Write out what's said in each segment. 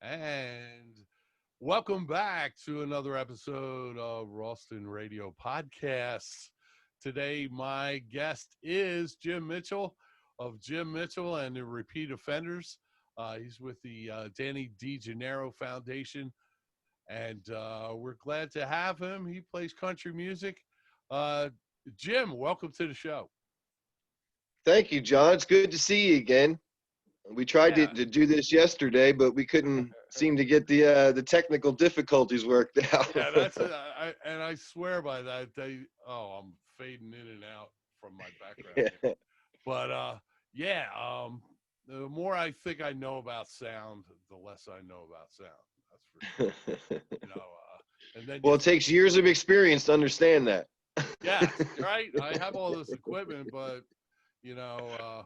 And welcome back to another episode of Ralston Radio Podcasts. Today, my guest is Jim Mitchell of Jim Mitchell and the Repeat Offenders. He's with the Danny DeGennaro Foundation, and we're glad to have him. He plays country music. Uh, Jim, welcome to the show. Thank you, John. It's good to see you again. We tried to, Yeah. to do this yesterday, but we couldn't seem to get the technical difficulties worked out. Yeah, that's it. And I swear by that. I'm fading in and out from my background here. Yeah. But yeah, the more I think I know about sound, the less I know about sound. That's for sure. You know, and then Well, it takes years of experience to understand that. yeah, right. I have all this equipment, but you know,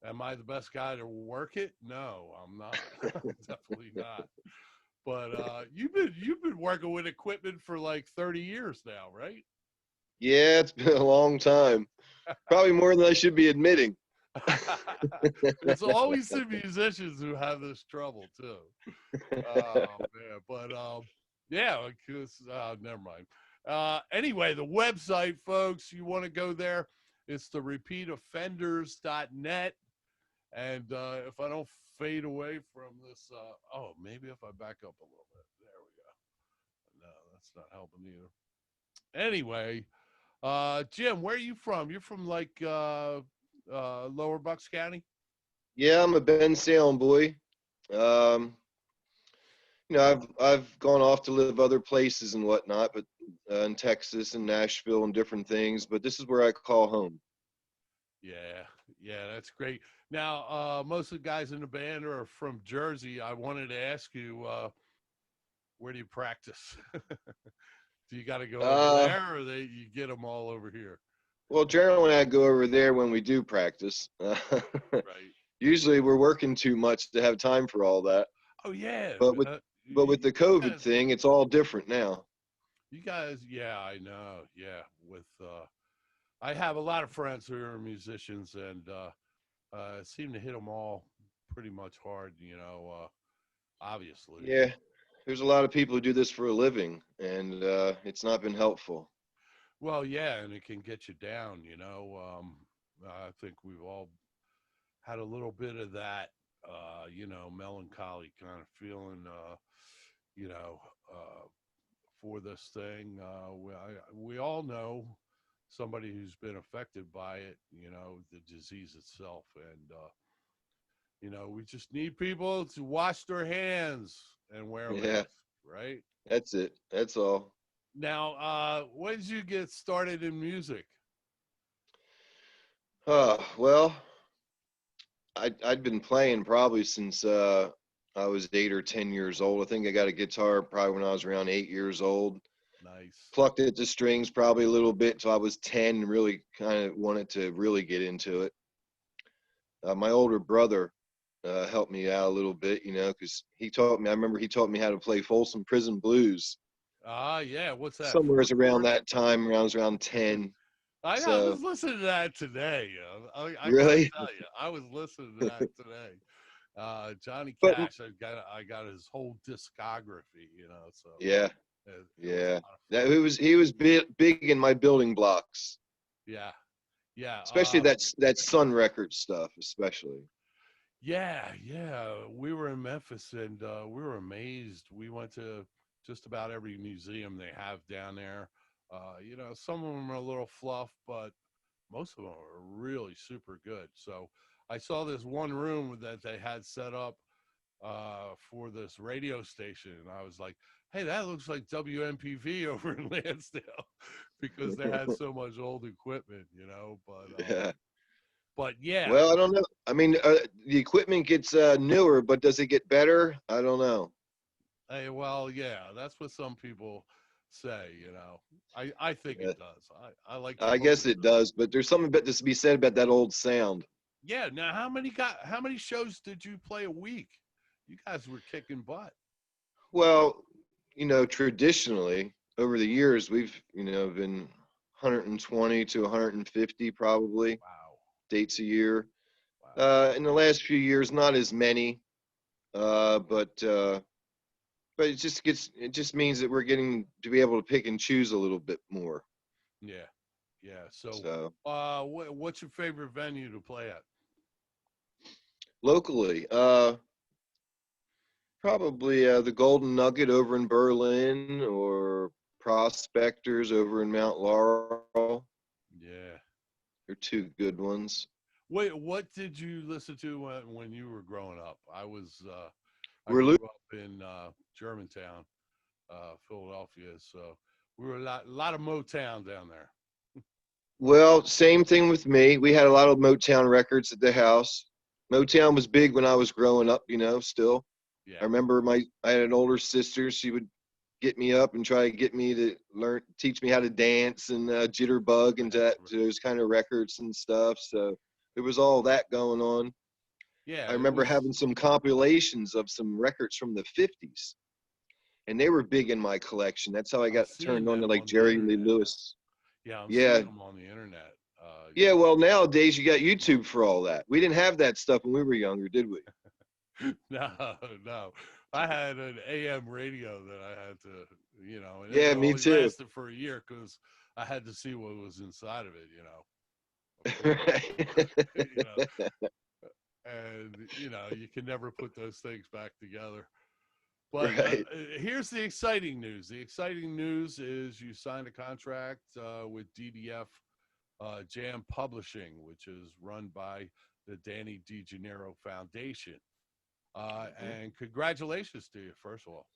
am I the best guy to work it? No, I'm not. Definitely not. But you've been working with equipment for like 30 years now, right? Yeah, it's been a long time. Probably more than I should be admitting. It's always the musicians who have this trouble too. Oh man, but yeah, because never mind. Anyway, the website, folks, you want to go there. It's the repeatoffenders.net. And if I don't fade away from this, maybe if I back up a little bit, there we go. No, that's not helping either. Anyway, Jim, where are you from? You're from like Lower Bucks County? Yeah, I'm a Ben Salem boy. Um, I've gone off to live other places and whatnot, but in Texas and Nashville and different things. But this is where I call home. Yeah, yeah, that's great. Now, most of the guys in the band are from Jersey. I wanted to ask you, where do you practice? Do you got to go over Uh, there, or you get them all over here? well, generally I go over there when we do practice. Right. Usually we're working too much to have time for all that. Oh yeah. But with but with the COVID Guys, thing, it's all different now. you guys, yeah, I know. Yeah, with I have a lot of friends who are musicians, and seem to hit them all pretty much hard. Obviously. Yeah, there's a lot of people who do this for a living, and it's not been helpful. Well, yeah, and it can get you down. I think we've all had a little bit of that. Melancholy kind of feeling. You know, for this thing. We all know somebody who's been affected by it, the disease itself. And, we just need people to wash their hands and wear Yeah, masks, right? that's it. That's all. Now, when did you get started in music? Well, I'd been playing probably since I was 8 or 10 years old. I think I got a guitar probably when I was around 8 years old. Nice. Plucked at the strings probably a little bit till I was 10 and really kind of wanted to really get into it. My older brother helped me out a little bit, because he taught me. I remember he taught me how to play Folsom Prison Blues Ah, yeah. What's that? somewhere Four around chords? that time, when I was around 10. I So was listening to that today. I got to really, tell you, I was listening to that today. Johnny but Cash, I got his whole discography, so yeah, it was a yeah. lot of That fun. he was big in my building blocks, Yeah, yeah, especially that Sun Records stuff, especially. yeah. We were in Memphis, and we were amazed. We went to just about every museum they have down there. Some of them are a little fluff, but most of them are really super good. So I saw this one room that they had set up for this radio station, and I was like, "Hey, that looks like WMPV over in Lansdale," because they had so much old equipment, Yeah. But yeah, Well, I don't know. I mean, the equipment gets newer, but does it get better? I don't know. hey, well, yeah, that's what some people say. I think Yeah, it does. I like to I hope guess it it does. does, but there's something to be said about that old sound. Yeah. Now, how many shows did you play a week? You guys were kicking butt. Well, traditionally over the years, we've been 120 to 150 probably Wow, dates a year. wow. In the last few years, not as many. But it just means that we're getting to be able to pick and choose a little bit more. Yeah, yeah. So, So what's your favorite venue to play at? locally, probably the Golden Nugget over in Berlin or Prospectors over in Mount Laurel. Yeah. They're two good ones. Wait, what did you listen to when you were growing up? I We're lo- grew up in Germantown, Philadelphia, so we were a lot of Motown down there. well, same thing with me. We had a lot of Motown records at the house. Motown was big when I was growing up, still. I Yeah, remember I had an older sister. She would get me up and try to get me to teach me how to dance and jitterbug and right. to those kind of records and stuff. So there was all that going on. Yeah. I It remember was. having some compilations of some records from the 50s, and they were big in my collection. That's how I I'm got seeing turned on to them like on the Jerry Lee internet now. Lewis. Yeah, I'm Yeah. seeing them on the internet. Yeah, well, nowadays you got YouTube for all that. We didn't have that stuff when we were younger, did we? No, no. I had an AM radio that I had to, and it Yeah, me only too. lasted for a year because I had to see what was inside of it, of course. Right. you know, and you can never put those things back together. But Right. here's the exciting news. The exciting news is you signed a contract with DDF Jam Publishing, which is run by the Danny DeGennaro Foundation. Mhm. And congratulations to you, first of all.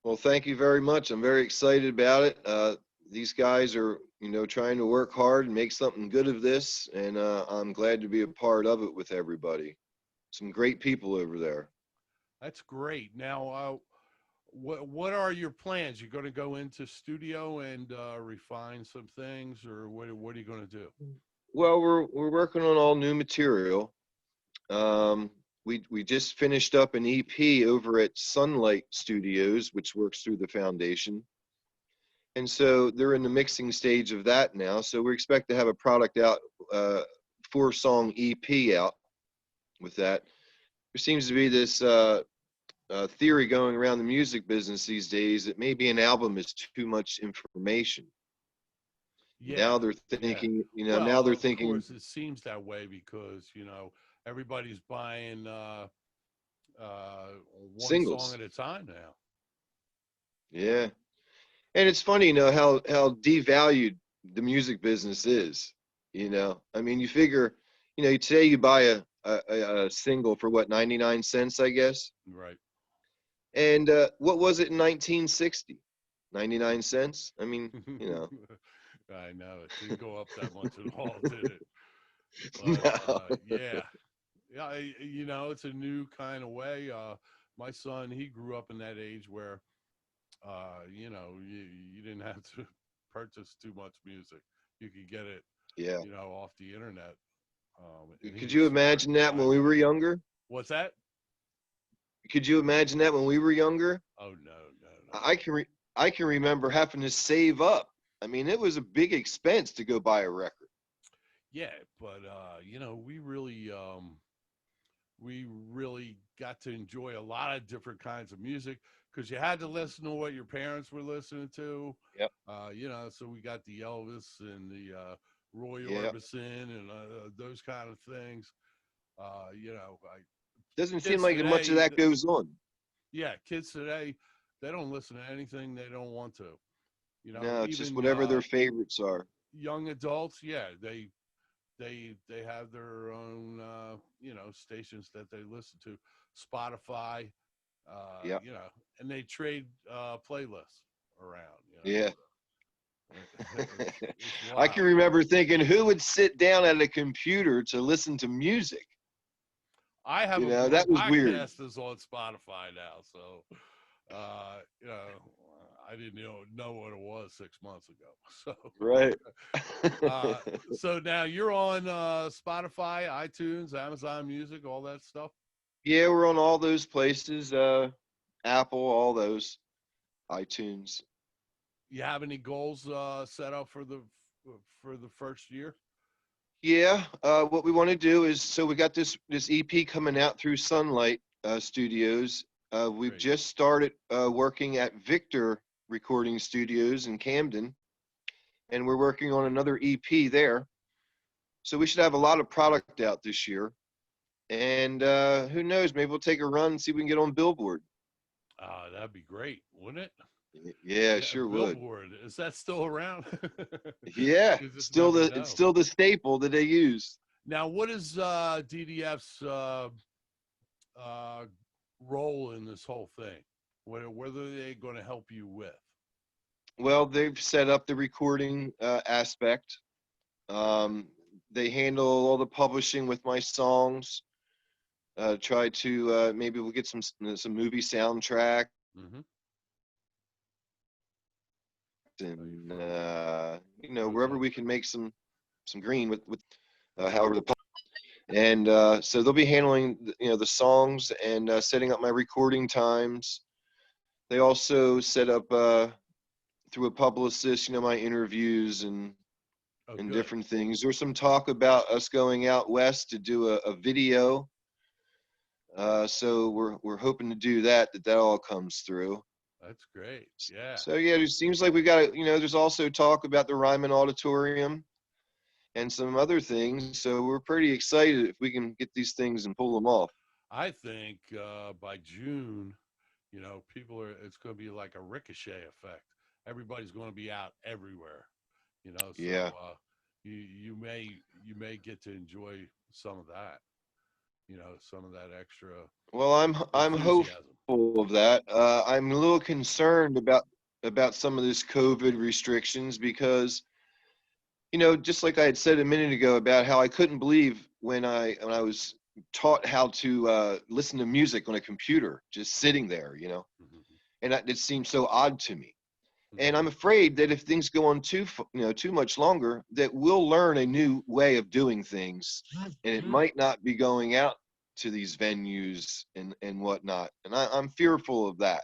Well, thank you very much. I'm very excited about it. These guys are, trying to work hard and make something good of this, and I'm glad to be a part of it with everybody. Some great people over there. That's great. Now, what are your plans? You're going to go into studio and refine some things, or what are you going to do? Well, we're working on all new material. We just finished up an EP over at Sunlight Studios, which works through the foundation. And so they're in the mixing stage of that now. So we expect to have a product out, 4-song EP out with that. There seems to be this theory going around the music business these days that maybe an album is too much information. Yeah, Now they're yeah. thinking, now Well, they're of thinking course, it seems that way because everybody's buying uh, one song singles. at a time now. Yeah. And it's funny, how devalued the music business is. I mean, you figure, today you buy a single for what, 99 cents, I guess. Right. And what was it in 1960? 99 cents. I mean, you know, I know it didn't go up that much at all, did it? But no. yeah, yeah. It's a new kind of way. My son, he grew up in that age where, you didn't have to purchase too much music. You could get it, Yeah. off the internet. And he Could was you smart imagine to that buy when we were music. younger? What's that? Could you imagine that when we were younger? Oh no, no, no. I can I can remember having to save up. I mean, it was a big expense to go buy a record. Yeah, but we really got to enjoy a lot of different kinds of music because you had to listen to what your parents were listening to. Yep. So we got the Elvis and the Roy Yep. Orbison and those kind of things. Doesn't seem Kids like much of today, that goes on. yeah, kids today, they don't listen to anything they don't want to. No, it's just Even whatever their favorites are. young adults, yeah, they have their own stations that they listen to, Spotify, Yep. and they trade playlists around. Yeah. It's I can wild. remember thinking, who would sit down at a computer to listen to music? I have my That was weird. podcast is on Spotify now, so uh, you know I didn't know what it was 6 months ago. Right. Uh, so now you're on Spotify, iTunes, Amazon Music, all that stuff. Yeah, we're on all those places, Apple, all those, iTunes. You have any goals set up for the first year? Yeah, what we want to do is, so we got this EP coming out through Sunlight. studios. We've Great. just started working at Victor Recording Studios in Camden, and we're working on another EP there. So we should have a lot of product out this year. And who knows? Maybe we'll take a run and see if we can get on Billboard. That'd be great, wouldn't it? Yeah, Yeah, sure would. Billboard. Is that still around? Yeah, You just still never the it's know. still the staple that they use. Now, what is DDF's uh, role in this whole thing? What are they going to help you with? Well, they've set up the recording aspect. Um, they handle all the publishing with my songs. Try to maybe we'll get some movie soundtrack Mm-hmm. So you and froze. wherever Okay. we can make some green with however the and so they'll be handling the songs and setting up my recording times. They also set up through a publicist, my interviews Oh, and good. different things. There's some talk about us going out west to do a video. So we're hoping to do that all comes through. That's great. Yeah. So yeah, it seems like we got there's also talk about the Ryman Auditorium and some other things. So we're pretty excited if we can get these things and pull them off. I think by June, people are. It's going to be like a ricochet effect. Everybody's going to be out everywhere. Yeah. So you may get to enjoy some of that. Some of that extra Well, I'm enthusiasm. hopeful of that. I'm a little concerned about some of this COVID restrictions because just like I had said a minute ago about how I couldn't believe when I was taught how to listen to music on a computer, just sitting there, Mm-hmm. and it seemed so odd to me. And Mm-hmm. I'm afraid that if things go on too much longer, that we'll learn a new way of doing things, and it might not be going out to these venues and whatnot. And I'm fearful of that.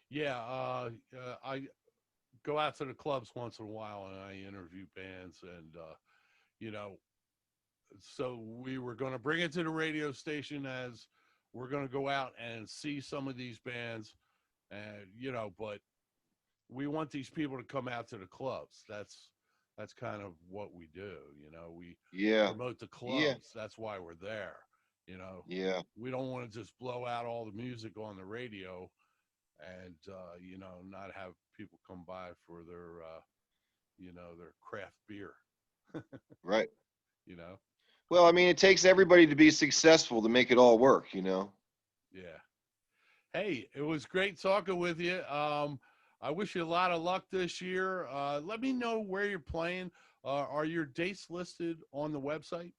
Yeah, I go out to the clubs once in a while and I interview bands, and you know, so we were going to bring it to the radio station as we're going to go out and see some of these bands, and but we want these people to come out to the clubs. That's kind of what we do. We Yeah, promote the yeah, clubs. That's why we're there. You know, yeah. we don't want to just blow out all the music on the radio and not have people come by for their craft beer. Right. you know, Well, I mean, it takes everybody to be successful to make it all work. yeah. Hey, it was great talking with you. I wish you a lot of luck this year. Let me know where you're playing. Are your dates listed on the website?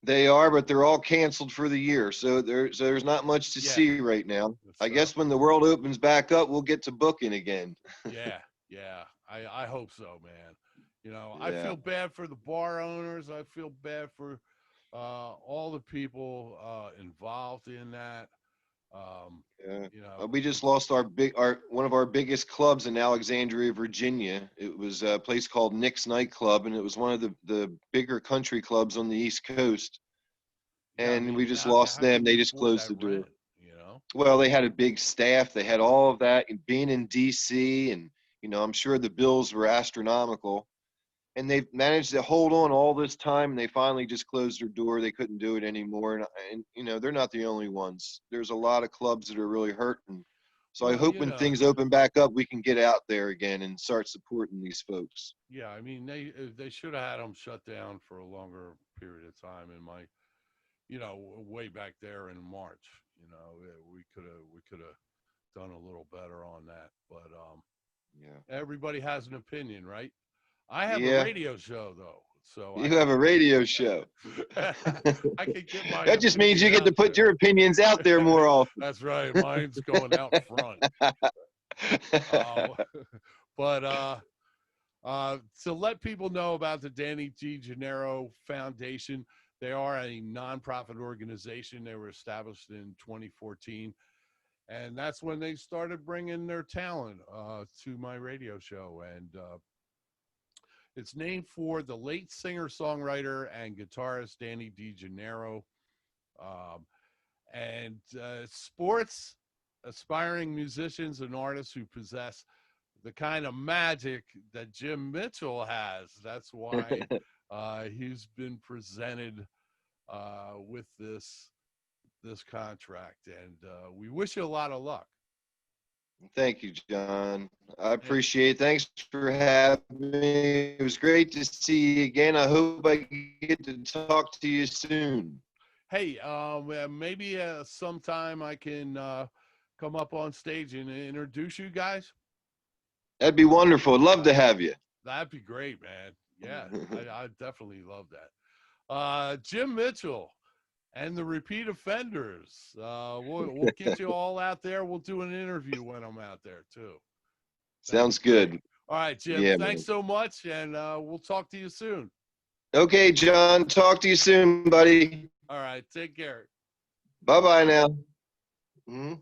They are, but they're all canceled for the year. So there's not much to Yeah. see right now. I So guess when the world opens back up, we'll get to booking again. yeah, yeah. I hope so, man. I Yeah, feel bad for the bar owners. I feel bad for all the people involved in that. Um, yeah. We just it's lost our one of our biggest clubs in Alexandria, Virginia. It was a place called Nick's Nightclub, and it was one of the bigger country clubs on the East Coast. yeah. I And we mean, just how lost can them. They you just afford closed that the door. rent? Well, they had a big staff. They had all of that, and being in DC, and I'm sure the bills were astronomical. And they've managed to hold on all this time, and they finally just closed their door. They couldn't do it anymore, and they're not the only ones. There's a lot of clubs that are really hurting. So I Well, hope when things open back up, we can get out there again and start supporting these folks. yeah. I mean, they should have had them shut down for a longer period of time. In my, way back there in March, we could have done a little better on that. But Yeah. everybody has an opinion, right? I have a Yeah. radio show though, so I You have a can radio show. I can get my That just means opinion you get to out put there. your opinions out there more often. That's right. Mine's going out front. Uh, but to let people know about the Danny DeGennaro Foundation, they are a nonprofit organization. They were established in 2014, and that's when they started bringing their talent to my radio show. And it's named for the late singer, songwriter, and guitarist Danny DeGennaro. Um, And sports aspiring musicians and artists who possess the kind of magic that Jim Mitchell has. That's why he's been presented with this contract, and we wish you a lot of luck. Thank you, John. I Hey, appreciate it. Thanks for having me. It was great to see you again. I hope I get to talk to you soon. hey, maybe sometime I can come up on stage and introduce you guys. That'd be wonderful. I'd love to have you. That'd be great, man. Yeah, I definitely love that. Jim Mitchell and the repeat offenders. We'll get you all out there. We'll do an interview when I'm out there too. That'd be Sounds great. good. All right, Jim. Yeah, Thanks man. so much, and we'll talk to you soon. Okay, John. Talk to you soon, buddy. All right, take care. Bye bye now. Mhm.